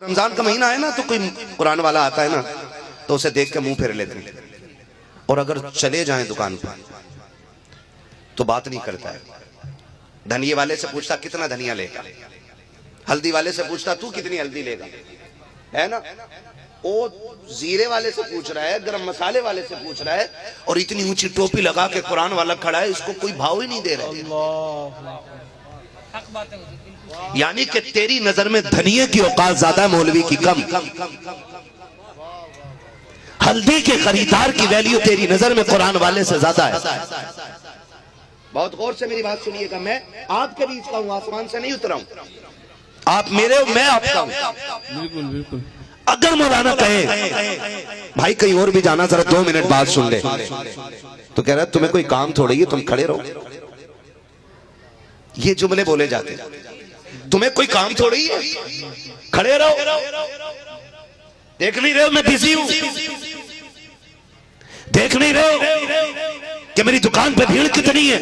रमजान का महीना है ना, तो कोई कुरान वाला आता है ना, तो उसे देख के मुंह फेर लेते हैं, और अगर चले जाएं दुकान पर तो बात नहीं करता है। धनिये वाले से पूछता कितना धनिया लेगा, हल्दी वाले से पूछता तू कितनी हल्दी लेगा, है ना। वो जीरे वाले से पूछ रहा है, गरम मसाले वाले से पूछ रहा है, और इतनी ऊंची टोपी लगा के कुरान वाला खड़ा है, इसको कोई भाव ही नहीं दे रहा है। यानी कि तेरी नजर में धनिये की औकात ज्यादा है, मौलवी की कम। हल्दी के खरीदार की वैल्यू तेरी नजर में कुरान वाले से ज्यादा है। बहुत गौर से मेरी बात सुनिएगा, मैं आपके बीच का हूं, आसमान से नहीं उतरा हूं। आप मेरे हो, मैं आपका हूं। बिल्कुल बिल्कुल। अगर मौलाना कहे भाई कहीं और भी जाना, जरा 2 मिनट बाद सुन ले, तो कह रहा है तुम्हें कोई काम थोड़ी है, तुम खड़े रहो। ये जुमले बोले जाते, तुम्हें कोई काम थोड़ी है, खड़े रहो। देख नहीं रहे हो मैं बिजी हूं, देख नहीं रहे हो कि मेरी दुकान पे भीड़ कितनी है।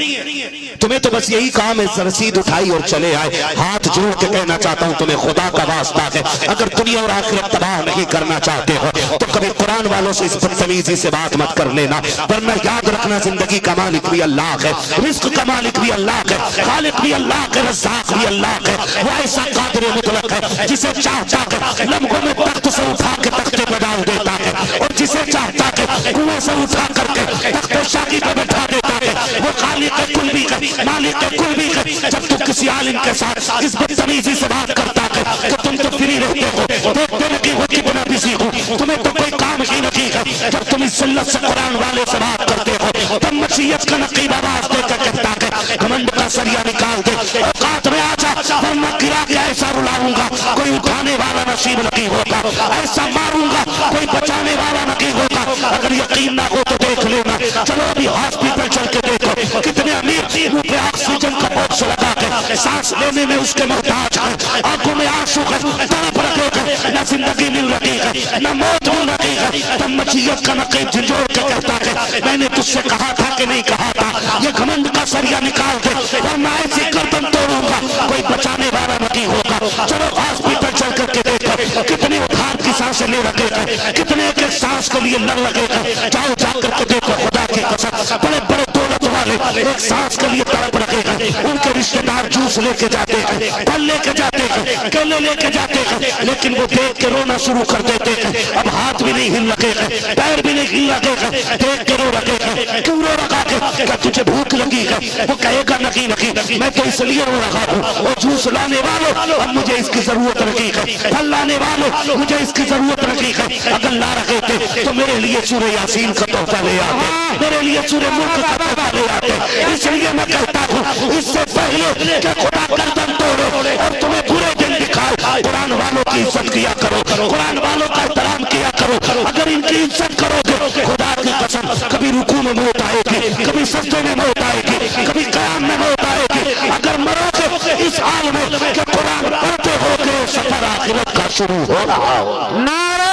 तुम्हें तो बस यही काम है, रसीद उठाई और चले आए। हाथ जोड़ के कहना चाहता हूं तुम्हें, खुदा का वास्ता है, अगर दुनिया और आखिरत तबाह नहीं करना चाहते हो तो कभी कुरान वालों से इस बदतमीजी से बात मत कर लेना, वरना याद रखना जिंदगी का मालिक भी अल्लाह है, रिस्क का मालिक भी अल्लाह है, खालिक भी अल्लाह है, रज़्ज़ाक़ भी अल्लाह है। वो ऐसा कादिर मुतलक है जिसे चाहता है लम्हों में तख्त से उठा के तख्ते पे डाल देता है, और जिसे चाहता है कुएं से उठा करके तख्ते शादी पे बैठा देता है। वो खालिक कुल भी है, मालिक कुल भी है। जब तू किसी आलिम के साथ इस बदतमीजी से बात करता है तो तुम तो फ्री रहते हो, देखते लगी हो कितना बिजी हो, तुम्हें तो कोई काम ही नहीं है। जब तुम इस जिल्लत से कुरान वाले से बात करते हो तब मसीहत का नकीब आवाज देकर कहता है घमंड का सरिया निकाल दे, औकात में आ जा, वरना गिरा के ऐसा रुलाऊंगा कोई उठाने वाला नसीब नहीं होगा, ऐसा मारूंगा कोई बचाने वाला नहीं होगा। अगर यकीन ना हो तो देख लेना, चलो अभी हॉस्पिटल चल के देखो कितने अमीर मुंह पे ऑक्सीजन का बॉक्स लगा के सांस लेने में उसके मोहताज है, आंखों में आंसू है, तड़प रहे हैं, न जिंदगी मिल रही है न मौत मिल रही है। तब मसीहत का नकीब झंझोड़ के कहता है मैंने तुझसे कहा था कि नहीं कहा था, ये घमंड का सरिया निकाल दे, वरना ऐसी गर्दन तोड़ूंगा कोई बचाने वाला नहीं होगा। चलो हॉस्पिटल चल करके देखो कितने उधार की सांसें ले रखे हैं, कितने एक सांस के लिए लड़ लगे हैं। जाओ जाकर के देखो, खुदा की कसम बड़े बड़े दौलत वाले एक सांस के लिए तड़प रखे हैं, उनके रिश्तेदार जूस लेके जाते हैं, फल लेके जाते हैं, केले लेके जाते हैं, लेकिन वो देख के रोना शुरू कर देते हैं। अब हाथ भी नहीं हिल रखे हैं, पैर भी नहीं हिल रखे हैं, देख के रो रखे हैं। क्यों रो रखा है? क्या तुझे भूख लगी है? वो कहेगा नहीं नहीं, मैं तो इसलिए रो रहा हूँ, वो जूस लाने वालों अब मुझे इसकी जरूरत नहीं है, फल लाने वालों मुझे इसकी जरूरत नहीं है। अगर ला रखे थे तो मेरे लिए सूरह यासीन का तोहफा ले आते, मेरे लिए सूरह मुल्क का तोहफा ले आते। इसलिए मैं कहता हूँ इससे पहले कि खुदा गर्दन तोड़े और तुम्हें बुरे दिन दिखाए, कुरान वालों की इज्जत किया करो, कुरान वालों का एहतराम किया करो। अगर इनकी इज्जत करोगे खुदा की कसम कभी रुकू में मौत आएगी, कभी सजदे में मौत आएगी, कभी क़याम में मौत आएगी। अगर मरोगे इस हाल में कि कुरान पढ़ते हो के सफर आखिरत का शुरू हो रहा हो। नारे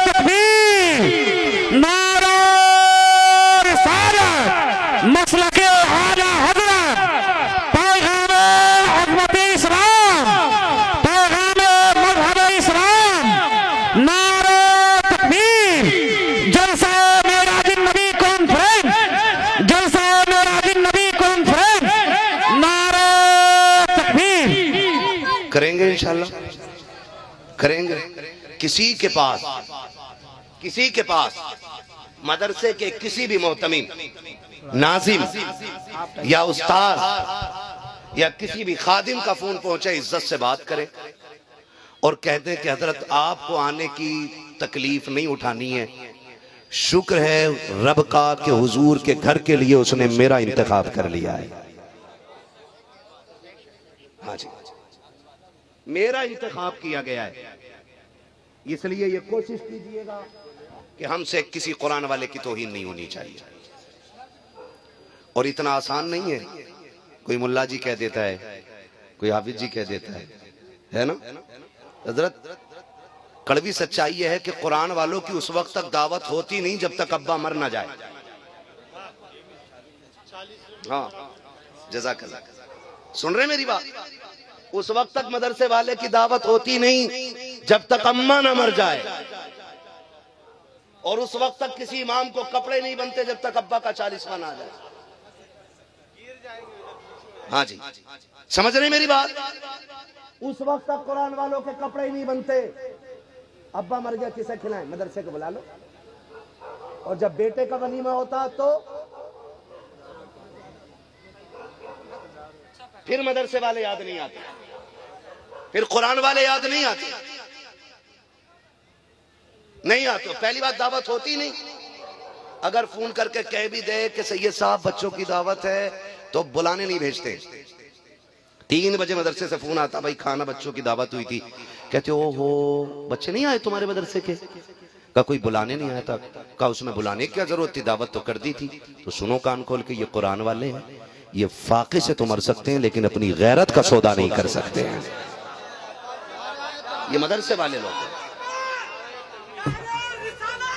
तकबीर, नारे रिसालत, मसलके आला हज़रत, पैगामे अज़मत इस्लाम, पैगामे मज़हब इस्लाम। नारे तकबीर, जलसा मेराज नबी कॉन्फ्रेंस, जलसा मेराज नबी कॉन्फ्रेंस। नारे तकबीर। करेंगे इंशाल्लाह, करेंगे। किसी के पास मदरसे के किसी भी मोहतमीम, नाजिम या उस्ताद या किसी भी खादिम का फोन पहुंचे, इज्जत से बात करें और कहते हैं कि हजरत आपको आने की तकलीफ नहीं उठानी है, शुक्र है रब का कि हुजूर के घर के लिए उसने मेरा इंतखाब कर लिया है। हाँ जी, मेरा इंतखाब किया गया है, इसलिए ये कोशिश कीजिएगा कि हमसे किसी कुरान वाले की तौहीन नहीं होनी चाहिए। और इतना आसान नहीं है, कोई मुल्ला जी कह देता है, कोई हाफिज जी कह देता है ना। हजरत कड़वी सच्चाई यह है कि कुरान वालों की उस वक्त तक दावत होती नहीं जब तक अब्बा मर ना जाए। हाँ, जज़ाकल्लाह। सुन रहे मेरी बात? उस वक्त तक मदरसे वाले की दावत होती नहीं जब तक अम्मा ना मर जाए, और उस वक्त तक किसी इमाम को कपड़े नहीं बनते जब तक अब्बा का 40वां ना आ जाए। हाँ जी, समझ रहे मेरी बात? उस वक्त तक कुरान वालों के कपड़े ही नहीं बनते। अब्बा मर गया, किसे खिलाएं? मदरसे को बुला लो। और जब बेटे का वलीमा होता तो फिर मदरसे वाले याद नहीं आते, फिर कुरान वाले याद नहीं आते, नहीं आते। पहली बात दावत होती नहीं। अगर फोन करके कह भी दे कि सैयद साहब बच्चों की दावत है तो बुलाने नहीं भेजते। 3 बजे मदरसे से फोन आता, भाई खाना बच्चों की दावत हुई थी। कहते ओ हो बच्चे नहीं आए तुम्हारे मदरसे के? का कोई बुलाने नहीं आया था। का उसमें बुलाने की क्या जरूरत थी, दावत तो कर दी थी। तो सुनो कान खोल के, ये कुरान वाले हैं, ये फाके से तो मर सकते हैं लेकिन अपनी गैरत का सौदा नहीं कर सकते हैं। ये मदरसे वाले लोग हैं।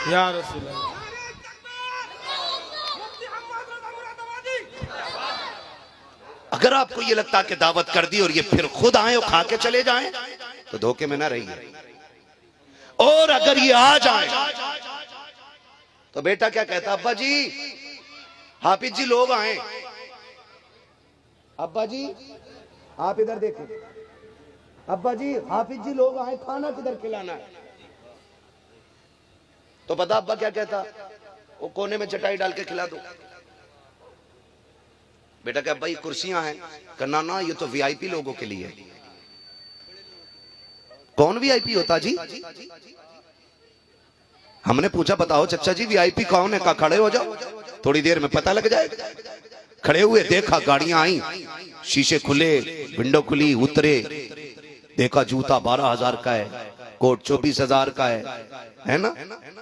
या रसूल अल्लाह। अगर आपको ये लगता कि दावत कर दी और ये फिर खुद आए और खा के चले जाएं तो धोखे में ना रहिए। और अगर ये आ जाए तो बेटा क्या कहता, अब्बा जी हाफिज जी लोग आए। अब्बा जी आप इधर देखें, अब्बा जी हाफिज जी लोग आए, खाना किधर खिलाना है? तो पता अब्बा क्या कहता, वो कोने में चटाई डाल के खिला दो। बेटा क्या अब्बा ये कुर्सियां हैं? करना ना, ये तो वीआईपी लोगों के लिए। कौन वीआईपी होता जी? हमने पूछा बताओ चचा जी वीआईपी कौन है? का खड़े हो जाओ, थोड़ी देर में पता लग जाएगा। खड़े हुए देखा गाड़ियां आई, शीशे खुले, विंडो खुली, उतरे, देखा जूता 12,000 का है, कोट 24,000 का है ना,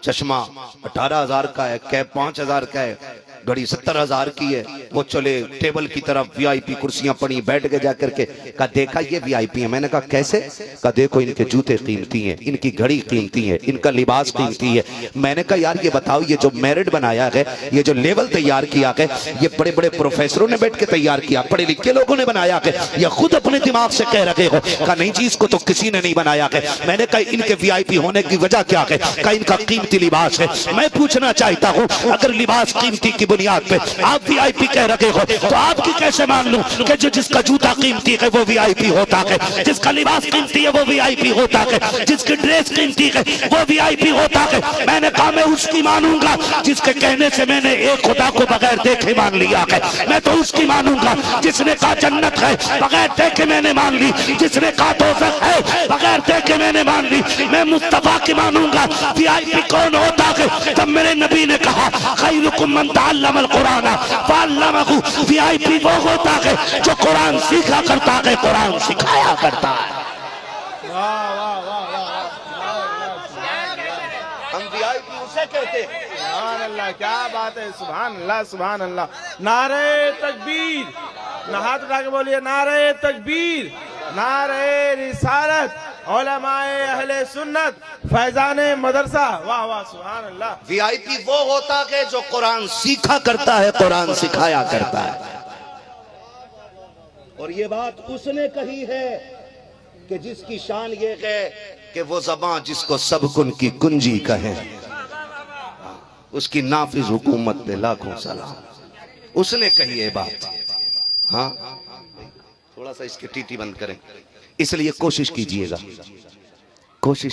चश्मा 18,000 का है, कैप 5,000 का है, घड़ी 70,000 की है। वो चले टेबल की तरफ, वीआईपी कुर्सियां पड़ी, बैठ के जाकर के कहा देखा ये वीआईपी है। मैंने कहा कैसे? कहा देखो इनके जूते कीमती हैं, इनकी घड़ी कीमती है, इनका लिबास कीमती है। मैंने कहा यार ये बताओ, ये जो मेरिट बनाया है, ये जो लेवल तैयार किया है, ये बड़े बड़े प्रोफेसरों ने बैठ के तैयार किया, पढ़े लिखे लोगों ने बनाया है, या खुद अपने दिमाग से कह रहे हो? कहा नहीं जी इसको तो किसी ने नहीं बनाया है। मैंने कहा इनके वीआईपी होने की वजह क्या है? कहा इनका कीमती लिबास है। मैं पूछना चाहता हूं, अगर लिबास कीमती की बुनियाद पे आप वीआईपी कह रहे हो तो आपकी कैसे मान लूं कि जो जिसका जूता कीमती है वो वीआईपी होता है, जिसका लिबास कीमती है वो वीआईपी होता है, जिसकी ड्रेस कीमती है वो वीआईपी होता है। मैंने कहा मैं उसकी मानूंगा जिसके कहने से मैंने एक खुदा को बगैर देखे मान लिया है। मैं तो उसकी मानूंगा जिसने कहा जन्नत है, बगैर देखे मैंने मान ली। जिसने कहा दोज़ख है, बगैर देखे मैंने मान ली। मैं मुस्तफा की मानूंगा। वीआईपी कौन होता है? तब मेरे नबी ने कहा खैरुकुम मन तअल्लमल कुरान वअल्लमहु। वीआईपी वो होता है जो कुरान सीखा करता है, कुरान सिखाया करता है। वाह वाह वाह वाह, हम वीआईपी उसे कहते हैं। सुभान अल्लाह, क्या बात है, सुभान अल्लाह सुभान अल्लाह। नारे तकबीर, ना हाथ उठा के बोलिए नारे तकबीर, नारे रिसालत, उलमाए अहले सुन्नत, फैजाने मदरसा। वाह वाह सुभान अल्लाह। वीआईपी वो होता है जो कुरान सीखा करता है, कुरान सिखाया करता है। और ये बात उसने कही है कि जिसकी शान ये है कि वो ज़बान जिसको सब कुन की कुंजी कहे, उसकी नाफिज हुकूमत पे लाखों सलाम। उसने कही है बात। हाँ थोड़ा सा इसके टीटी बंद करें। इसलिए कोशिश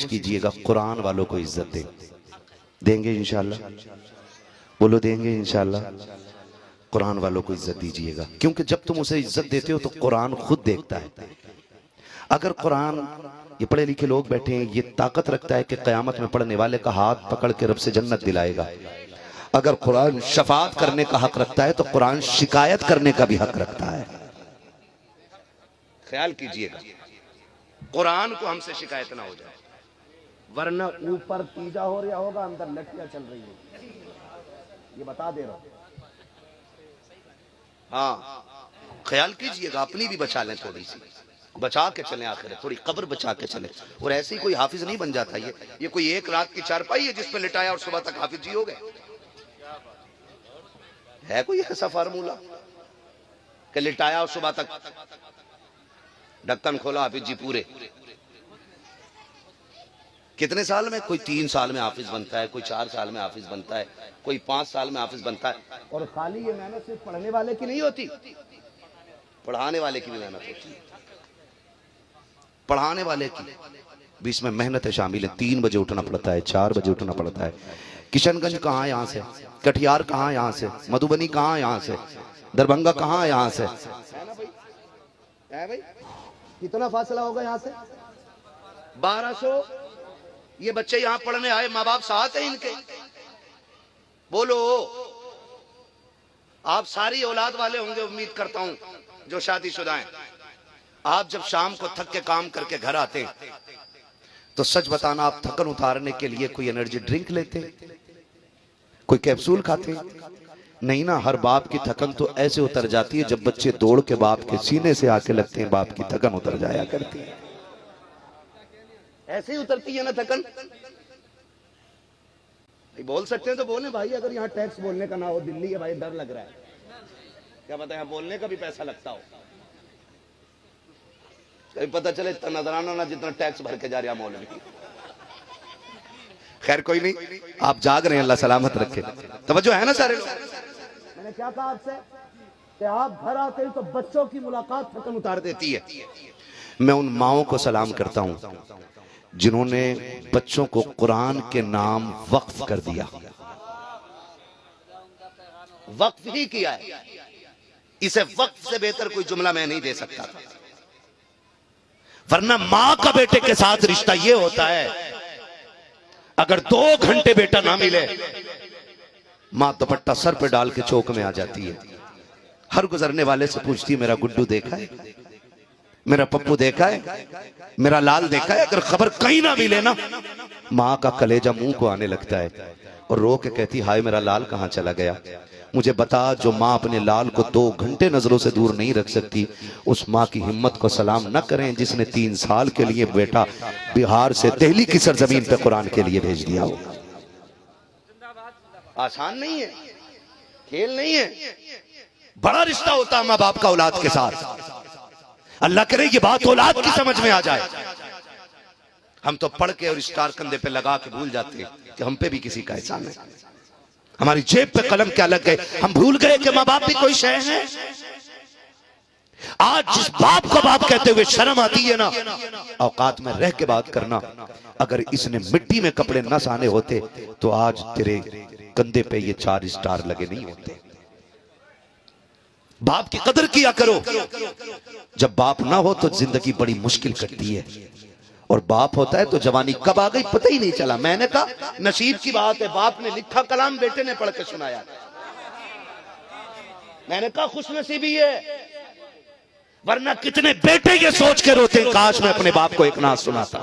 कीजिएगा कुरान वालों को इज्जत देंगे इंशाल्लाह। बोलो देंगे इंशाल्लाह। कुरान वालों को इज्जत दीजिएगा, क्योंकि जब तुम उसे इज्जत देते हो तो कुरान खुद देखता है। अगर कुरान, ये पढ़े लिखे लोग बैठे हैं, ये ताकत रखता है कि क़यामत में पढ़ने वाले का हाथ पकड़ के रब से जन्नत दिलाएगा। अगर कुरान शफाअत करने का हक रखता है तो कुरान शिकायत करने का भी हक रखता है। ख्याल कीजिएगा कुरान को हमसे शिकायत ना हो जाए, वरना ऊपर तीजा हो रहा होगा, अंदर लठियां चल रही है। ये बता दे रहा हूं। हाँ ख्याल कीजिएगा, अपनी भी बचा लें, थोड़ी सी बचा के चलें, आखिर थोड़ी कब्र बचा के चलें। और ऐसे ही कोई हाफिज नहीं बन जाता। ये कोई एक रात की चारपाई है जिस पे लिटाया और सुबह तक हाफिज जी हो गए? है कोई ऐसा फार्मूला कि लिटाया और सुबह तक? ढक्कन खोला, हाफिज जी पूरे। कितने साल में? कोई 3 साल में हाफिज बनता है, कोई 4 साल में हाफिज बनता है, कोई 5 साल में हाफिज बनता है। और खाली ये मेहनत सिर्फ पढ़ने वाले की नहीं होती, पढ़ाने वाले की भी मेहनत होती है। पढ़ाने वाले की भी इसमें मेहनत शामिल है। 3 बजे उठना पड़ता है, 4 बजे उठना पड़ता है। किशनगंज कहाँ यहाँ से, कटिहार कहाँ यहाँ से, मधुबनी कहाँ यहाँ से, दरभंगा कहाँ यहाँ से, है ना भाई? है भाई? कितना फासला होगा यहाँ से? 1200। ये बच्चे यहाँ पढ़ने आए, माँ बाप साथ हैं इनके। बोलो, आप सारी औलाद वाले होंगे उम्मीद करता हूं जो शादीशुदा हैं। आप जब शाम को थक के काम करके घर आते तो सच बताना, आप थकन उतारने के लिए कोई एनर्जी ड्रिंक लेते, कोई कैप्सूल खाते? नहीं ना। हर बाप की थकन तो ऐसे उतर जाती है जब बच्चे दौड़ के बाप के सीने से आके लगते हैं, बाप की थकन उतर जाया करती है। ऐसे ही उतरती है ना थकन। बोल सकते हैं तो बोले भाई, अगर यहाँ टैक्स बोलने का ना हो, दिल्ली है भाई, डर लग रहा है, क्या पता यहाँ बोलने का भी पैसा लगता हो, कहीं पता चले इतना नजराना ना जितना टैक्स भर के जा रहा मौलवी। खैर कोई नहीं, आप जाग रहे हैं, अल्लाह सलामत रखे। तवज्जो है ना सारे लोग? मैंने क्या कहा आपसे कि आप घर आते हैं तो बच्चों की मुलाकात थकन उतार देती है। मैं उन माओं को सलाम करता हूं जिन्होंने बच्चों को कुरान के नाम वक्फ कर दिया। वक्फ ही किया है, इसे वक्फ से बेहतर कोई जुमला मैं नहीं दे सकता। वरना मां का बेटे के साथ रिश्ता यह होता है, अगर 2 घंटे बेटा ना मिले, मां दुपट्टा सर पे डाल के चौक में आ जाती है। हर गुजरने वाले से पूछती है, मेरा गुड्डू देखा है, मेरा पप्पू देखा है, मेरा लाल देखा है? अगर खबर कहीं ना मिले ना, मां का कलेजा मुंह को आने लगता है और रो के कहती, हाय मेरा लाल कहां चला गया? मुझे बता, जो मां अपने लाल को 2 घंटे नजरों से दूर नहीं रख सकती, उस मां की हिम्मत को सलाम न करें जिसने 3 साल के लिए बेटा बिहार से दिल्ली की सरजमीन पे कुरान के लिए भेज दिया हो। आसान नहीं है, खेल नहीं है, बड़ा रिश्ता होता है मां बाप का औलाद के साथ। अल्लाह करे ये बात औलाद की समझ में आ जाए। हम तो पढ़ के और स्टार कंधे पे लगा के भूल जाते हैं कि हम पे भी किसी का एहसान है। हमारी जेब पे कलम क्या लग गए, हम भूल गए कि माँ बाप भी कोई शय है। आज जिस बाप को बाप कहते हुए शर्म आती है ना, औकात में रह के बात करना। अगर इसने मिट्टी में कपड़े न साने होते तो आज तेरे कंधे पे ये 4 स्टार लगे नहीं होते। बाप की कदर किया करो। जब बाप ना हो तो जिंदगी बड़ी मुश्किल कटती है, और बाप होता है तो जवानी कब आ गई पता ही नहीं चला। मैंने कहा नसीब की बात है, बाप ने लिखा कलाम बेटे ने पढ़ के सुनाया। मैंने कहा खुशनसीबी है, वरना कितने बेटे ये सोच के रोते हैं, काश मैं अपने बाप को एक नात सुनाता,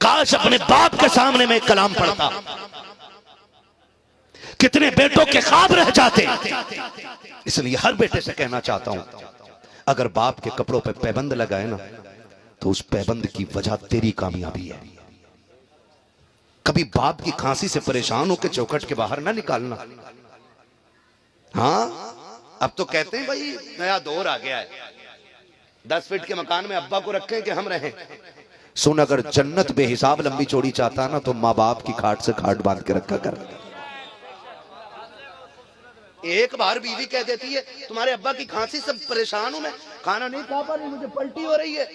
काश अपने बाप के सामने मैं कलाम पढ़ता। कितने बेटों के ख्वाब रह जाते। इसलिए हर बेटे से कहना चाहता हूं, अगर बाप के कपड़ों पे पैबंद लगाए ना, तो उस पैबंद की वजह तेरी कामयाबी है। कभी बाप की खांसी से परेशान होकर चौखट के बाहर ना निकालना। हाँ, अब तो कहते हैं भाई नया दौर आ गया है, 10 फीट के मकान में अब्बा को रखें कि हम रहें। सुन, अगर जन्नत बेहिसाब लंबी चौड़ी चाहता ना, तो माँ बाप की खाट से खाट बांध के रखा कर। एक बार बीवी कह देती है तुम्हारे अब्बा की खांसी से परेशान हूं मैं, खाना नहीं खा पा रही, मुझे पलटी हो रही है,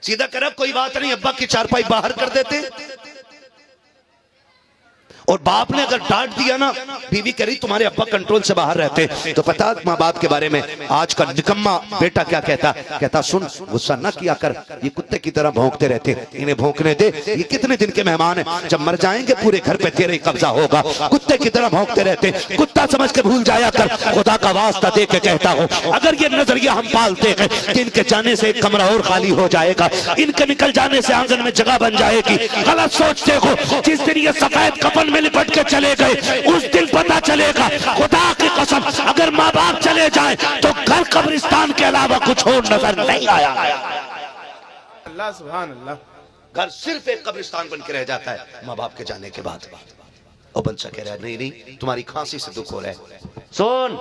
सीधा कर कोई बात नहीं, अब्बा की चारपाई बाहर कर देते। और बाप ने अगर डांट दिया ना, बीवी कह रही तुम्हारे अब्बा कंट्रोल से बाहर रहते, तो पता माँ बाप के बारे में आज का निकम्मा बेटा क्या कहता, कहता सुन गुस्सा ना किया कर, ये कुत्ते की तरह भौंकते रहते, इन्हें भौंकने दे, ये कितने दिन के मेहमान हैं, जब मर जाएंगे पूरे घर पे तेरे कब्जा होगा। कुत्ते की तरह भौंकते रहते, कुत्ता समझ के भूल जाया कर। खुदा का वास्ता दे के कहता हूँ, अगर ये नजरिया हम पालते हैं कि इनके जाने से एक कमरा और खाली हो जाएगा, इनके निकल जाने से आंगन में जगह बन जाएगी, गलत सोचते हो। जिस दिन ये सफेद कफन लिपट के चले गए उस दिन पता चलेगा। खुदा की कसम, अगर माँ बाप चले जाए तो घर कब्रिस्तान के अलावा कुछ और नजर नहीं आया। अल्लाह सुभान अल्लाह। घर सिर्फ एक कब्रिस्तान बन के रह जाता है माँ बाप के जाने के बाद। और बच्चा कह रहा है नहीं नहीं तुम्हारी खांसी से दुख हो रहा है। सुन,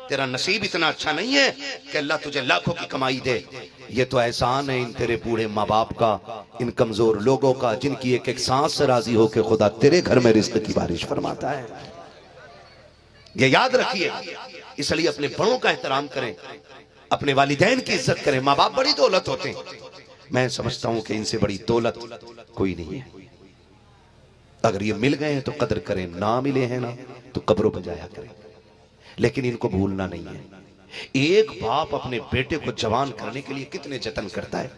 तेरा नसीब इतना अच्छा नहीं है कि अल्लाह तुझे लाखों की कमाई दे। ये तो एहसान है इन तेरे बूढ़े माँ बाप का, इन कमजोर लोगों का, जिनकी एक एक सांस से राजी हो के खुदा तेरे घर में रिज़्क़ की बारिश फरमाता है। ये याद रखिए, इसलिए अपने बड़ों का एहतराम करें, अपने वालिदैन की इज्जत करें। माँ बाप बड़ी दौलत होते हैं, मैं समझता हूं कि इनसे बड़ी दौलत कोई नहीं है। अगर ये मिल गए हैं तो कदर करें, ना मिले हैं ना तो कब्रों पर जाया करें, लेकिन इनको भूलना नहीं है। एक बाप अपने बेटे को जवान करने के लिए कितने जतन करता है।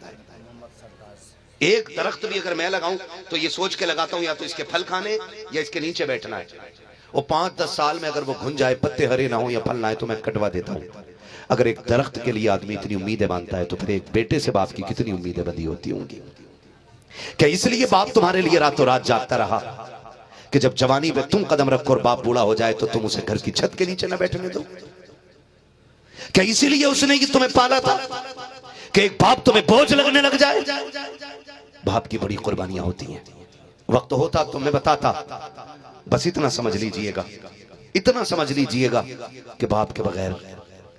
एक दरख्त भी अगर मैं लगाऊं तो ये सोच के लगाता हूं या तो इसके फल खाने या इसके नीचे बैठना है। वो 5-10 साल में अगर वो घुन जाए, पत्ते हरे ना हो या फल ना आए तो मैं कटवा देता हूं। अगर एक दरख्त के लिए आदमी इतनी उम्मीदें मानता है तो फिर एक बेटे से बाप की कितनी उम्मीदें बंधी होती होंगी। क्या इसलिए बाप तुम्हारे लिए रातों रात जागता रहा कि जब जवानी में तुम कदम रखो और बाप बूढ़ा हो जाए तो तुम उसे घर की छत के नीचे न बैठने दो? क्या इसीलिए उसने ये तुम्हें पाला था कि एक बाप तुम्हें बोझ लगने लग जाए? बाप की बड़ी कुर्बानियां होती हैं। वक्त होता तो मैं बताता, बस इतना समझ लीजिएगा, इतना समझ लीजिएगा कि बाप के बगैर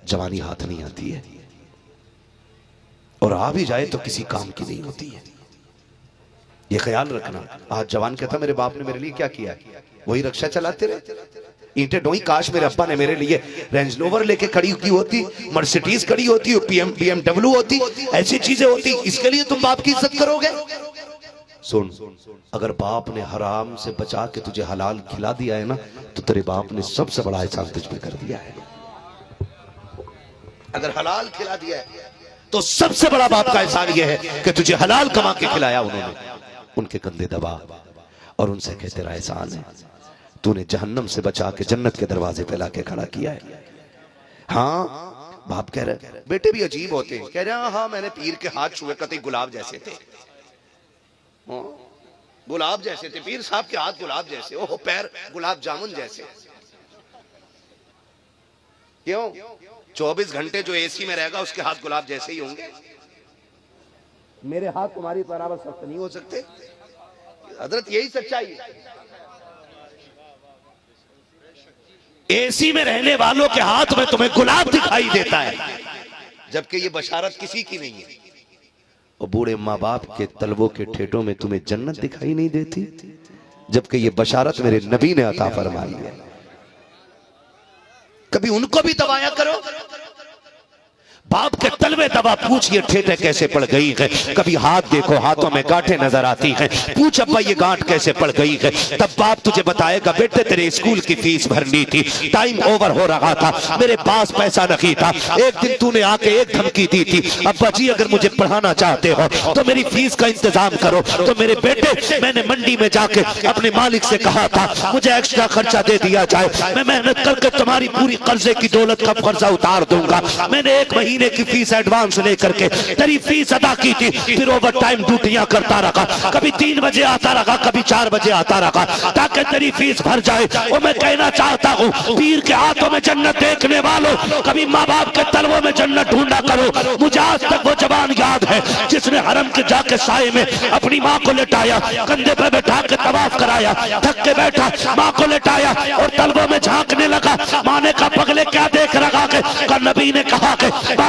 जवानी हाथ नहीं आती है, और आ भी जाए तो किसी काम की नहीं होती है। ये ख्याल रखना। आज जवान कहता मेरे बाप ने मेरे लिए क्या किया, वही रक्षा चलाते रहे, ईंटें ढोई। काश मेरे अब्बा ने मेरे लिए रेंज रोवर लेके खड़ी की होती, मर्सिडीज खड़ी होती, BMW होती, ऐसी चीजें होती। इसके लिए तुम बाप की इज्जत करोगे? सुन, अगर बाप ने हराम से बचा के तुझे हलाल खिला दिया है ना, तो तेरे बाप ने सबसे बड़ा एहसान तुझ पे कर दिया है। अगर हलाल खिला दिया है तो सबसे बड़ा बाप का एहसान यह है कि तुझे हलाल कमा के खिलाया उन्होंने। उनके कंधे दबा और उनसे कह तेरा एहसान है, तूने जहन्नम से बचा के जन्नत के दरवाजे पे लाके खड़ा किया है। हाँ, बाप कह रहे, बेटे भी अजीब होते हैं। कह रहे हाँ, मैंने पीर के हाथ छुए, कतई गुलाब जैसे थे, गुलाब जैसे थे पीर साहब के हाथ, गुलाब जैसे, ओह पैर गुलाब जामुन जैसे। क्यों? 24 घंटे जो एसी में रहेगा उसके हाथ गुलाब जैसे ही होंगे। मेरे हाथ तुम्हारी बराबर सख्त नहीं हो सकते। हजरत यही सच्चाई है। एसी में रहने वालों के हाथ में तुम्हें गुलाब दिखाई देता है, जबकि ये बशारत किसी की नहीं है। और बूढ़े माँ बाप के तलवों के ठेठों में तुम्हें जन्नत दिखाई नहीं देती, जबकि ये बशारत मेरे नबी ने अता फरमाई है। कभी उनको भी दबाया करो। बाप के तलवे दबा, पूछिए ठेठे कैसे पड़ गई है। कभी हाथ देखो, हाथों में गांठें नजर आती हैं, पूछ अब्बा ये गांठ कैसे पड़ गई है। तब बाप तुझे बताएगा बेटे तेरे स्कूल की फीस भरनी थी, टाइम ओवर हो रहा था, मेरे पास पैसा नहीं था। एक दिन तूने आके एक धमकी दी थी, अब्बा जी अगर मुझे पढ़ाना चाहते हो तो मेरी फीस का इंतजाम करो। तो मेरे बेटे, मैंने मंडी में जाके अपने मालिक से कहा था मुझे एक्स्ट्रा खर्चा दे दिया जाए, मैं मेहनत करके तुम्हारी पूरी कर्जे की दौलत का कर्जा उतार दूंगा। मैंने 1 महीने की फीस एडवांस लेकर के तेरी फीस अदा की थी, फिर ओवर टाइम ड्यूटियां करता रहा, कभी 3 बजे आता रहा, कभी 4 बजे आता रहा, ताकि तेरी फीस भर जाए। और मैं कहना चाहता हूँ, पीर के हाथों में जन्नत देखने वालों, कभी माँ बाप के तलवों में जन्नत ढूंढा करो। मुझे आज तक वो जवान याद है जिसने हरम के जाके साए में अपनी माँ को लेटाया, कंधे पे बैठा के तवाफ कराया, थक के बैठा, माँ को लेटाया और तलवों में झांकने लगा। माँ ने कहा पगले क्या देख रहा है? नबी ने कहा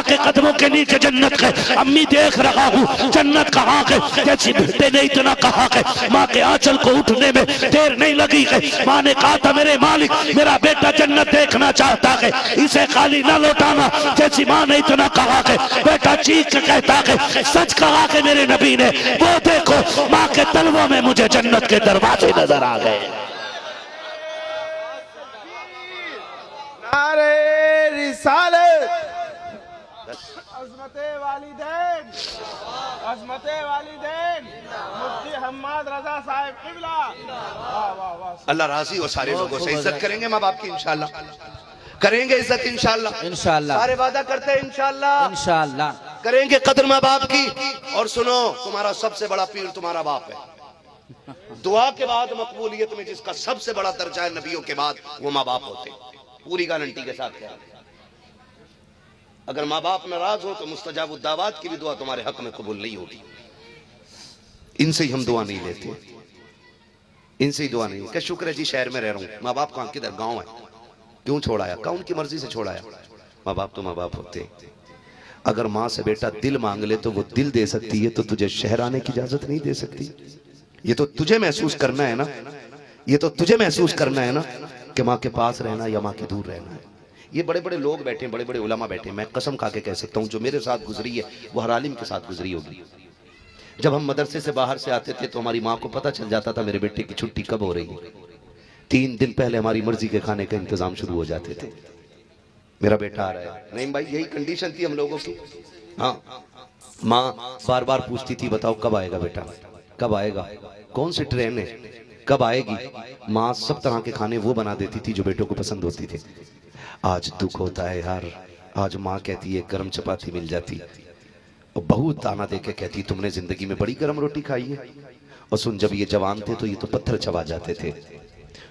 के कदमों के नीचे जन्नत है। अम्मी देख रहा हूँ जन्नत कहाँ है। जैसे बेटे ने इतना कहा है, माँ के आंचल को उठने में देर नहीं लगी है। माँ ने कहा था मेरे मालिक, मेरा बेटा जन्नत देखना चाहता है, इसे खाली न लौटाना। जैसी माँ ने इतना कहा है, बेटा चीख के कहता है सच कहा है मेरे नबी ने। वो देखो माँ के तलवों में मुझे जन्नत के दरवाजे नजर आ गए। नारे रिसालत, अज़मते वालिदैन, अज़मते वालिदैन, मुफ्ती हम्माद रजा साहब क़िबला। वाह वाह वाह। अल्लाह राजी हो सारे लोगों से। इज्जत करेंगे माँ बाप की इंशाल्लाह, करेंगे इज्जत इंशाल्लाह, इंशाल्लाह, सारे वादा करते हैं इंशाल्लाह, इंशाल्लाह करेंगे कदर माँ बाप की। और सुनो, तुम्हारा सबसे बड़ा पीर तुम्हारा बाप है। दुआ के बाद मकबूलियत में जिसका सबसे बड़ा दर्जा है नबियों के बाद, वो माँ बाप होते हैं। पूरी गारंटी के साथ कह रहे हैं। अगर माँ बाप नाराज हो तो मुस्तजाब दावत की भी दुआ तुम्हारे हक में कबूल नहीं होगी। इनसे ही हम दुआ नहीं लेते, इनसे ही दुआ नहीं। क्या शुक्र है जी शहर में रह रहा हूँ, माँ बाप कहाँ किधर गाँव है, क्यों छोड़ाया? कहा उनकी मर्जी से छोड़ाया। माँ बाप तो माँ बाप होते हैं। अगर माँ से बेटा दिल मांग ले तो वो दिल दे सकती है, तो तुझे शहर आने की इजाजत नहीं दे सकती। ये तो तुझे महसूस करना है ना, ये तो तुझे महसूस करना है ना कि माँ के पास रहना या माँ के दूर रहना है। ये बड़े बड़े लोग बैठे हैं, बड़े बड़े उलमा बैठे हैं, मैं कसम खा के कह सकता हूँ जो मेरे साथ गुजरी है वो हर आलिम के साथ गुजरी होगी। जब हम मदरसे से बाहर से आते थे तो हमारी माँ को पता चल जाता था मेरे बेटे की छुट्टी कब हो रही है। 3 दिन पहले हमारी मर्जी के खाने का इंतजाम शुरू हो जाते थे, मेरा बेटा आ रहा है। नहीं भाई, यही कंडीशन थी हम लोगों की। हाँ, माँ बार बार पूछती थी बताओ कब आएगा बेटा, कब आएगा, कौन सी ट्रेन है, कब आएगी। माँ सब तरह के खाने वो बना देती थी जो बेटों को पसंद होती थे। आज दुख होता है यार, आज माँ कहती है गर्म चपाती मिल जाती, और बहू ताना दे के कहती तुमने जिंदगी में बड़ी गर्म रोटी खाई है। और सुन, जब ये जवान थे तो ये तो पत्थर चबा जाते थे।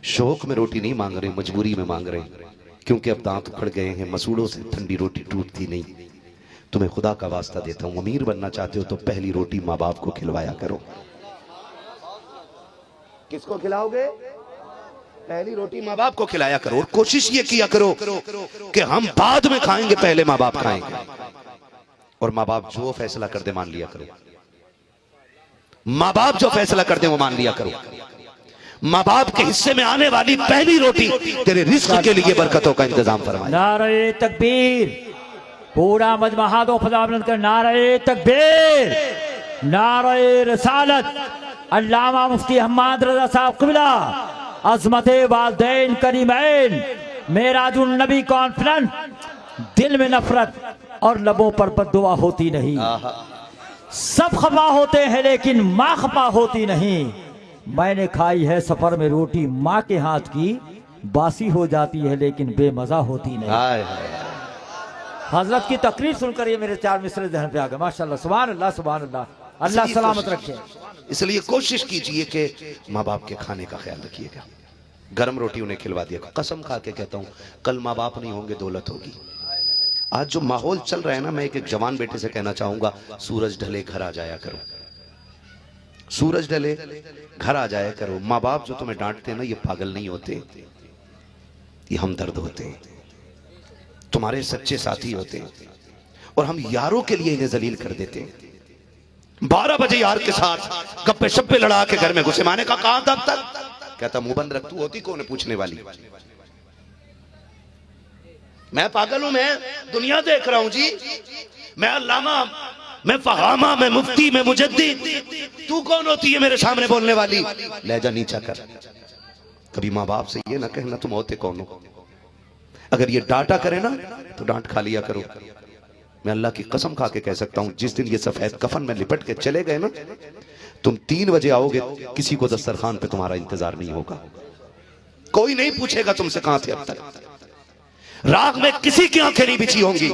शौक में रोटी नहीं मांग रहे, मजबूरी में मांग रहे, क्योंकि अब दांत उखड़ गए हैं, मसूड़ों से ठंडी रोटी टूटती नहीं। तुम्हें खुदा का वास्ता देता हूं, अमीर बनना चाहते हो तो पहली रोटी माँ बाप को खिलवाया करो। किसको खिलाओगे? पहली रोटी माँ बाप को खिलाया करो। और कोशिश ये किया करो कि हम बाद में खाएंगे, पहले माँ बाप खाएंगे। और माँ बाप जो फैसला कर दे मान लिया करो, माँ बाप जो फैसला कर दे वो मान लिया करो। माँ बाप के हिस्से में आने वाली पहली रोटी तेरे रिस्क के लिए बरकतों का इंतजाम फरमाए। नारे तकबीर, पूरा मजमा हाथों फजा बुलंद कर नारे तकबीर, नारे रिसालत। अल्लामा मुफ्ती हम्माद रजा साहब क़िबला, अज़मते वालिदैन करीमैन, मेराजुन नबी कॉन्फ्रेंस। दिल में नफरत और लबों पर बद्दुआ होती नहीं। सब खफा होते हैं लेकिन माँ खफा होती नहीं। मैंने खाई है सफर में रोटी माँ के हाथ की, बासी हो जाती है लेकिन बेमजा होती नहीं। हजरत की तकरीर सुनकर ये मेरे 4 मिसरे ज़हन पे आ गए। माशाल्लाह, सुभान अल्लाह, सुभान अल्लाह। अल्लाह सलामत रखे। इसलिए कोशिश कीजिए कि माँ बाप के खाने का ख्याल रखिएगा। गर्म रोटी उन्हें खिलवा दिया। कसम खा के कहता हूँ, कल माँ बाप नहीं होंगे दौलत होगी। आज जो माहौल चल रहा है ना, मैं एक जवान बेटे से कहना चाहूंगा, सूरज ढले घर आ जाया करो, सूरज ढले घर आ जाया करो। माँ बाप जो तुम्हें डांटते हैं ना, ये पागल नहीं होते, ये हमदर्द होते हैं, तुम्हारे सच्चे साथी होते हैं। और हम यारों के लिए इन्हें जलील कर देते हैं। 12 बजे यार के साथ गप्पे शप्पे लड़ा के घर में घुसे। माने का कहां तब तक? कहता मुंह बंद रख, तू होती कौन है पूछने वाली? मैं पागल हूं, मैं दुनिया देख रहा हूं जी, मैं अल्लामा, मैं फहामा, मैं मुफ्ती, मैं मुजद्दिद। तू कौन होती है मेरे सामने बोलने वाली? लहजा नीचा कर। कभी माँ बाप से ये ना कहना तुम होते कौन हो। अगर ये डांटा करे ना तो डांट खा लिया करो। मैं अल्लाह की कसम खा के कह सकता हूं, जिस दिन ये सफेद कफन में लिपट के चले गए ना, तुम 3 बजे आओगे, किसी को दस्तरखान पे तुम्हारा इंतजार नहीं होगा, कोई नहीं पूछेगा तुमसे कहां थे अब तक। राग में किसी की आंखें नहीं बिछी होंगी।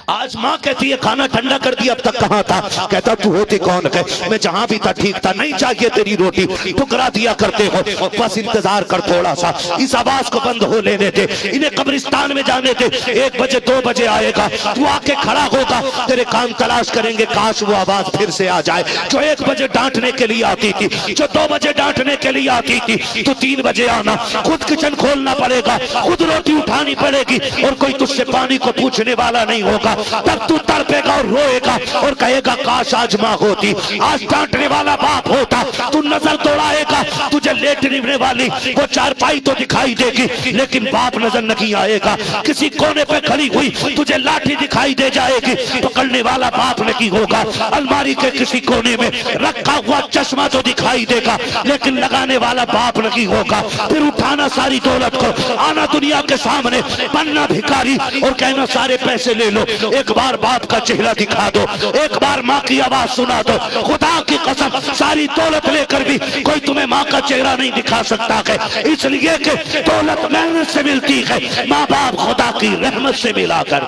आज माँ कहती है खाना ठंडा कर दिया, अब तक कहां था? कहता तू होती कौन है? मैं जहां भी था ठीक था, नहीं चाहिए तेरी रोटी, ठुकरा दिया करते हो, बस इंतजार कर थोड़ा सा, इस आवाज को बंद हो लेने दे, इन्हें कब्रिस्तान में जाने दे। 1 बजे 2 बजे आएगा, तू आके खड़ा होगा, तेरे कान तलाश करेंगे, काश वो आवाज फिर से आ जाए जो 1 बजे डांटने के लिए आती थी, जो 2 बजे डांटने के लिए आती थी। तू 3 बजे आना, खुद किचन खोलना पड़ेगा, खुद रोटी उठानी पड़ेगी, और कोई तुझसे पानी को पूछने वाला नहीं होगा। तब तू तड़पेगा और रोएगा और कहेगा काश आज माँ होती, आज डांटने वाला बाप होता। तू नजर दौड़ाएगा, तुझे लेटने वाली वो चारपाई तो दिखाई देगी लेकिन बाप नजर नहीं आएगा। किसी कोने पे खड़ी हुई तुझे लाठी दिखाई दे जाएगी, पकड़ने वाला बाप नहीं होगा। अलमारी के किसी कोने में रखा हुआ चश्मा तो दिखाई देगा लेकिन लगाने वाला बाप नहीं होगा। फिर उठाना सारी दौलत को, आना दुनिया के सामने, बनना भिखारी और कहना सारे पैसे ले लो। एक बार बाप का चेहरा दिखा दो, एक बार माँ की आवाज सुना दो। खुदा की कसम सारी दौलत लेकर भी कोई तुम्हें माँ का चेहरा नहीं दिखा सकता है, इसलिए कि दौलत मेहनत से मिलती है, माँ बाप खुदा की रहमत से मिलाकर।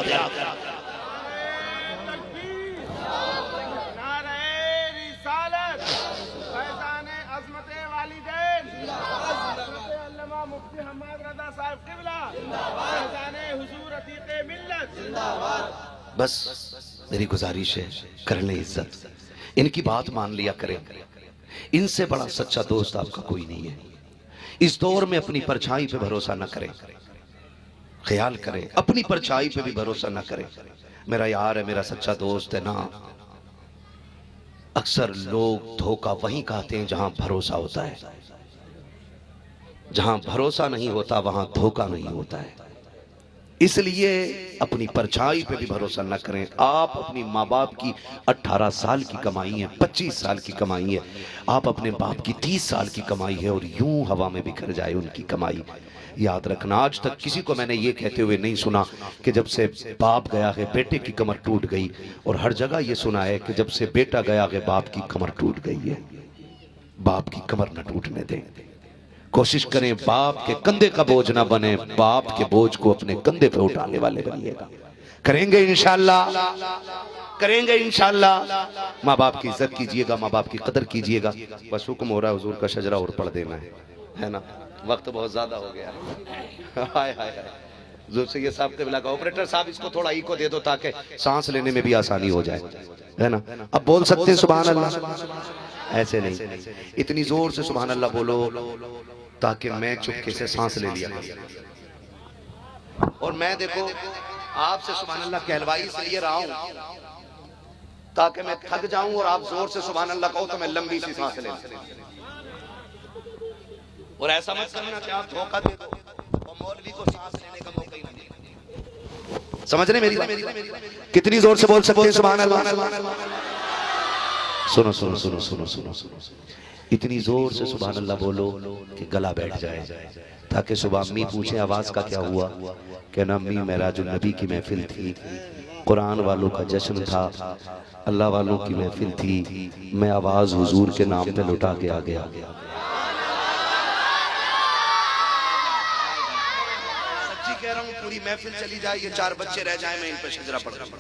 बस मेरी गुजारिश है, कर ले इज्जत, इनकी बात मान लिया करें। इनसे बड़ा सच्चा दोस्त आपका कोई नहीं है। इस दौर में अपनी परछाई पे भरोसा न करें। ख्याल करें, अपनी परछाई पे भी भरोसा ना करें। मेरा यार है, मेरा सच्चा दोस्त है ना। अक्सर लोग धोखा वहीं खाते हैं जहां भरोसा होता है। जहां भरोसा नहीं होता वहां धोखा नहीं होता है। इसलिए अपनी परछाई पे भी भरोसा न करें। आप अपनी माँ बाप की 18 साल की कमाई है, 25 साल की कमाई है, आप अपने बाप की 30 साल की कमाई है और यूं हवा में बिखर जाए उनकी कमाई। याद रखना, आज तक किसी को मैंने ये कहते हुए नहीं सुना कि जब से बाप गया है बेटे की कमर टूट गई, और हर जगह ये सुना है कि जब से बेटा गया है बाप की कमर टूट गई है। बाप की कमर न टूटने दें। कोशिश करें बाप के कंधे का बोझ ना बने, बाप के बोझ को अपने कंधे पे उठाने वाले बनिएगा। करेंगे इंशाल्लाह, करेंगे इंशाल्लाह। माँ बाप की इज्जत कीजिएगा, माँ बाप की कदर कीजिएगा। बस हुक्म हो रहा है हुजूर का शजरा और पढ़ देना है ना। वक्त बहुत ज्यादा हो गया। हाय हाय हाय, हुजूर से ये साहब के का ऑपरेटर साहब इसको थोड़ा इको दे दो ताकि सांस लेने में भी आसानी हो जाए, है ना। अब बोल सकते हैं सुभान अल्लाह? ऐसे नहीं, इतनी जोर से सुभान अल्लाह बोलो ताकि मैं चुपके से सांस ले लिया। और मैं देखो आपसे सुभान अल्लाह कहलवाई इसलिए रहा हूं ताकि मैं थक जाऊं और आप जोर से सुभान अल्लाह कहो तो मैं लंबी सी सांस ले लूं। और ऐसा मत करना कि आप धोखा दे दो और मौलवी को सांस लेने का मौका ही नहीं दे। समझ रहे मेरी बात? कितनी जोर से बोल सकते हैं सुभान अल्लाह? सुनो सुनो सुनो सुनो सुनो सुनो, इतनी जोर से सुभान अल्लाह बोलो कि गला बैठ जाए, ताकि सुबह अम्मी पूछे आवाज का क्या हुआ, कहना अम्मी मेराजुन नबी की महफिल थी, कुरान वालों का जश्न था, अल्लाह वालों की महफिल थी, मैं आवाज हुजूर के नाम पे लुटा के आ गया। सच्ची कह रहा हूँ, पूरी महफिल चली जाए, ये 4 बच्चे रह जाए, मैं इन पे शजरा पढ़ रहा हूँ।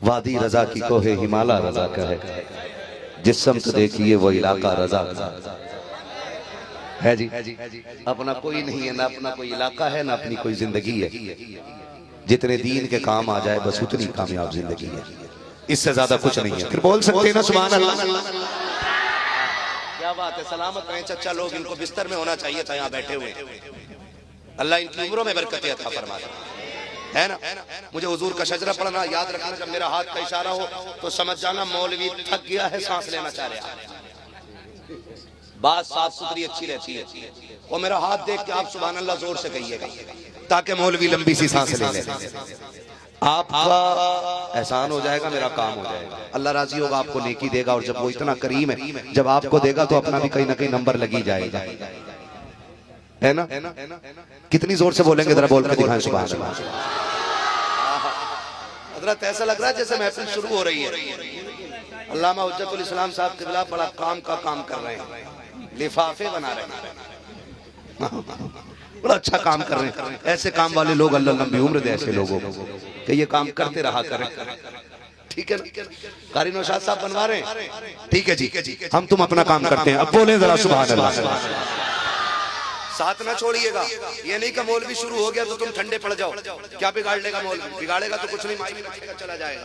वादी रजा की कोहे हिमालय रजा का है, जिस समत देखिए वो इलाका रजा का है जी। अपना कोई नहीं है, ना अपना कोई इलाका है, ना अपनी कोई जिंदगी है। जितने दीन के काम आ जाए बस उतनी कामयाब जिंदगी है, इससे ज्यादा कुछ नहीं है। फिर बोल सकते हैं ना सुभान अल्लाह? क्या बात है, सलामत रहें चचा लोग, इनको बिस्तर में होना चाहिए था यहाँ बैठे हुए। अल्लाह इनकी उम्रों में बरकत अता फरमाए, है ना। मुझे हुजूर का शजरा पढ़ना याद रखना, जब मेरा हाथ का इशारा हो तो समझ जाना मौलवी थक गया है, सांस लेना चाह रहा है। बात साफ सुथरी अच्छी रहती है, और मेरा हाथ देख के आप सुभान अल्लाह जोर से कहिएगा ताकि मौलवी लंबी सी सांस ले ले। आपका एहसान हो जाएगा, मेरा काम हो जाएगा, अल्लाह राजी होगा, आपको नेकी देगा। और जब वो इतना करीम है, जब आपको देगा तो अपना भी कहीं ना कहीं नंबर लगी जाएगा, है ना। कितनी जोर से बोलेंगे जरा बोल के दिखाएं सुभान अल्लाह। हजरत ऐसा लग रहा है जैसे महफिल शुरू हो रही है। अल्लामा हुज्जतुल इस्लाम साहब के खिलाफ बड़ा काम का काम कर रहे हैं, लिफाफे बना रहे हैं, बड़ा अच्छा काम कर रहे हैं। ऐसे काम वाले लोग अल्लाह लंबी उम्र दे ऐसे लोगों को कि ये काम करते रहा करें, ठीक है। कारी नौशाद साहब बनवा रहे हैं, ठीक है जी, हम तुम अपना काम करते हैं। अब बोले जरा सुभान अल्लाह। साथ ना छोड़िएगा, ये नहीं कि मौलवी शुरू हो गया तो तुम ठंडे पड़ जाओ। क्या बिगाड़ लेगा मौलवी? बिगाड़ेगा तो कुछ नहीं, माई चला जाएगा।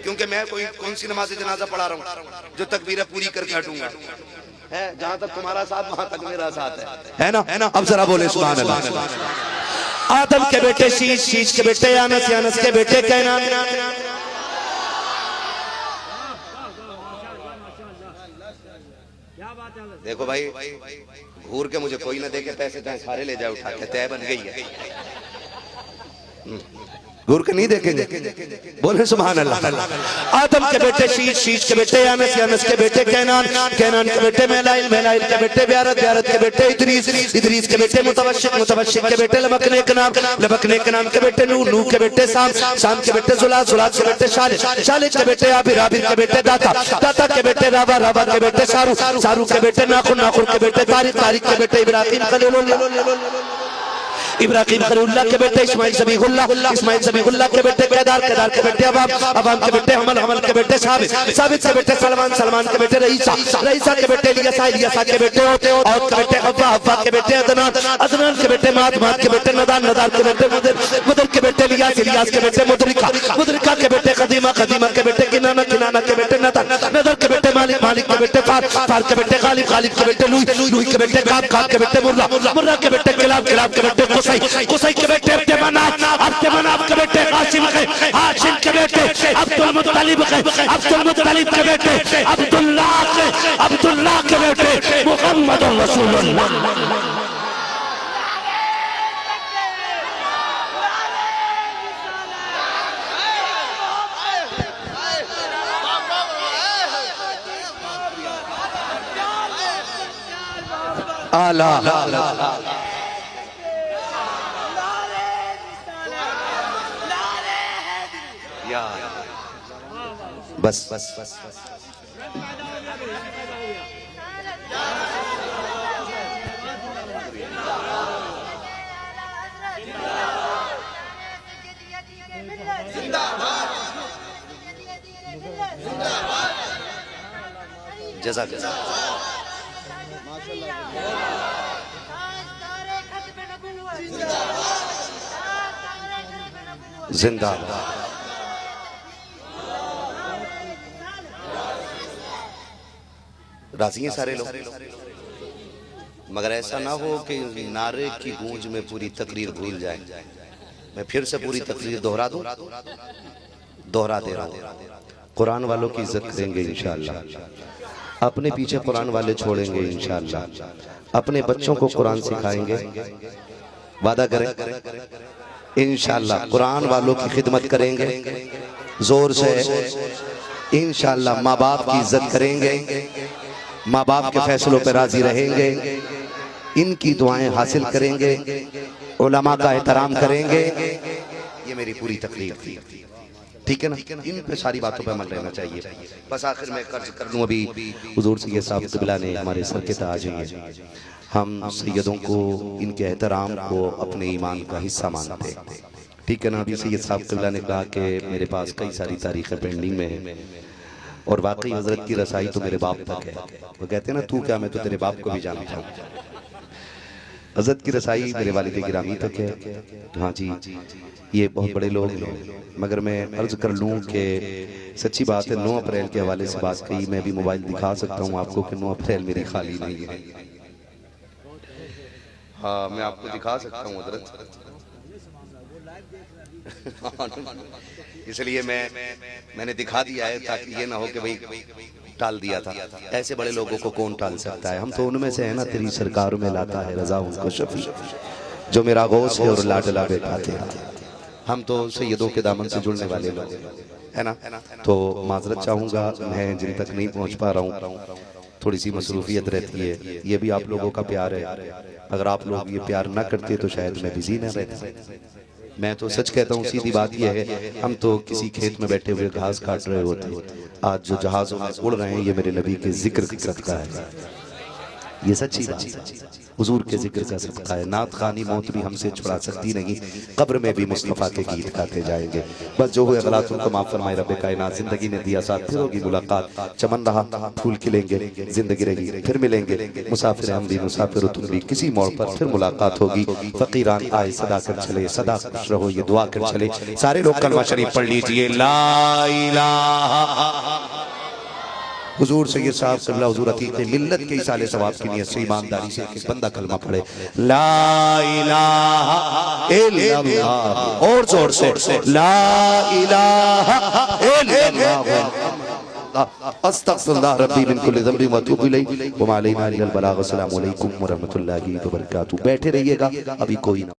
क्योंकि मैं कौन सी नमाज जनाजा पढ़ा रहा हूँ जो तकबीरें पूरी करके हटूंगा, है। जहां तक तुम्हारा साथ वहां तक मेरा साथ है ना। अब जरा बोले सुभान अल्लाह। आदम के बेटे शीश, शीश के बेटे अनस, अनस के बेटे कैनान। देखो भाई, घूर के मुझे कोई ना देखे, पैसे चाहे सारे ले जाए उठा के, तय बन गई है। घूर के नहीं देखेंगे, बोले सुभान अल्लाह। आदम के बेटे शीश, शीश के बेटे अनस, अनस के बेटे कैनान, कैनान के बेटे मेलाइल, मेलाइल के बेटे ब्यारत, ब्यारत के बेटे इदरीस, इदरीस के बेटे मुतवश्शिक, मुतवश्शिक के बेटे लबकने कनाम, लबकने कनाम के बेटे नूह, नूह के बेटे साम, साम के बेटे जुलाल, जुलाल के बेटे शालिह, शालिह के बेटे आबिर, आबिर के बेटे दाता, दाता के बेटे रावा, रावा के बेटे सारू, सारू के बेटे नाखुन, नाखुन के बेटे तारिक, तारिक के बेटे इब्राहिम खलीलुल्लाह, इब्राहिम खलीलुल्लाह के बेटे इस्माइल ज़बीहुल्लाह, इस्माइल ज़बीहुल्लाह के बेटे केदार, केदार के बेटे अवाम, अवाम के बेटे हमल, हमल के बेटे साबित, साबित के बेटे सलमान, सलमान के बेटे रईसा, रईसा के बेटे इलियासा, इलियासा के बेटे औद के बेटे हव्वा, हव्वा के बेटे अदनान, अदनान के बेटे माद, माद के बेटे नदान, नदान के बेटे मुदर, मुदर के बेटे इलियास, इलियास के बेटे मुदरिका, मुदरिका के बेटे कदीमा, कदीमा के बेटे किनाना, किनाना के बेटे नदर, नदर के बेटे मालिक, मालिक के बेटे फार, फार के बेटे गालिब, गालिब के बेटे लुई, लुई के बेटे काब, काब के बेटे मुर्रा, मुर्रा के बेटे किलाब, किलाब के बेटे कुसै, कुसै के बेटे अब्दे मनाफ, अब्दे मनाफ के बेटे हाशिम के, हाशिम के बेटे अब्दुल मुत्तलिब के, अब्दुल मुत्तलिब के बेटे अब्दुल्लाह के, अब्दुल्लाह के बेटे मुहम्मद रसूलुल्लाह। आला बस बस बस जज़ाक जिंदाबाद। राजी हैं सारे लोग, मगर ऐसा ना हो कि नारे की गूंज में पूरी तकरीर भूल जाए। मैं फिर से पूरी तकरीर दोहरा दूं, दोहरा दे रहा हूं। कुरान वालों की इज्जत करेंगे इंशाअल्लाह, अपने पीछे कुरान वाले छोड़ेंगे इंशाअल्लाह, अपने बच्चों को कुरान सिखाएंगे, वादा करें इंशाअल्लाह, कुरान वालों की खिदमत करेंगे जोर से इंशाअल्लाह, माँ बाप की इज्जत करेंगे, माँ बाप के फैसलों पर राजी रहेंगे, इनकी दुआएं हासिल करेंगे, उलमा का एहतराम करेंगे। ये मेरी पूरी तकलीफ थी, ठीक है ना? इन पे सारी बातों पे अमल रहना चाहिए। बस आखिर में कर्ज कर लूं, अभी हुजूर सैयद साहब क़िबला ने हमारे सर के ताज हैं, हम सैयदों को, इनके एहतराम को अपने ईमान का हिस्सा मानते हैं, ठीक है ना? अभी सैयद साहब क़िबला ने कहा कि मेरे पास कई सारी तारीखें पेंडिंग में हैं, और वाकई हजरत की रसाई तो मेरे बाप तक है। वो कहते हैं ना, तू क्या, मैं तो तेरे बाप को भी जानता हूँ। हजरत की रसाई मेरे वालिद गिरामी तक है। हाँ जी, ये बहुत बड़े लोग हैं, मगर मैं अर्ज कर लूँ कि सच्ची बात है, 9 अप्रैल के हवाले से बात कही, मैं भी मोबाइल दिखा सकता हूँ आपको कि 9 अप्रैल मेरी खाली नहीं है। हाँ, मैं आपको दिखा सकता हूँ हजरत, इसलिए मैंने दिखा दिया है ताकि ये ना हो कि भाई टाल दिया था। ऐसे बड़े लोगों को कौन टाल सकता है? हम तो उनमें से है ना, तेरी सरकार में लाता है रजा उनको शफी, जो मेरा गौस है और लाडला बेटा थे। हम तो सैयदों के दामन से जुड़ने वाले लोग है ना। तो माजरत चाहूँगा, मैं जिन तक नहीं पहुँच पा रहा हूँ, थोड़ी सी मसरूफियत रहती है, ये भी आप लोगों का प्यार है। अगर आप लोग ये प्यार ना करते तो शायद मैं बिजी ना रहता। मैं तो सच कहता हूँ, सीधी बात यह है, हम तो किसी खेत में बैठे हुए घास काट रहे होते, आज जो जहाजों में उड़ रहे हैं ये मेरे नबी के जिक्र का है, ये सच्ची बात है, हुजूर के जिक्र का सदका है। नात खानी मौत भी हमसे छुड़ा सकती नहीं, कब्र में भी मुस्तफ़ा के गीत गाते जाएंगे। बस जो हुए गलत उनको माफ फरमाए रब्बे कायनात। जिंदगी ने दिया साथ, फिर होगी मुलाकात, चमन रहा फूल खिलेंगे, जिंदगी रही फिर मिलेंगे, मुसाफिर हम भी मुसाफिर तुम भी, किसी मोड़ पर फिर मुलाकात होगी। फकीरान आए सदा कर चले, सदा खुश रहो ये दुआ कर चले। सारे लोग कलमा शरीफ पढ़ लीजिए, ला इलाहा। हुजूर सैयद साहब क़िबला हुजूर अतीक़ मिल्लत के इसाले सवाब की नियत से ईमानदारी से एक बंदा कलमा पढ़े, ला इलाहा इल्लल्लाह, और जोर से ला इलाहा इल्लल्लाह, अस्तग़फिरुल्लाह रब्बी मिन कुल्लि ज़ंबि व अतूबु इलैहि व मा अलैना इल्लल बलाग। अस्सलामु अलैकुम व रहमतुल्लाहि व बरकातहू। बैठे रहिएगा, अभी कोई ना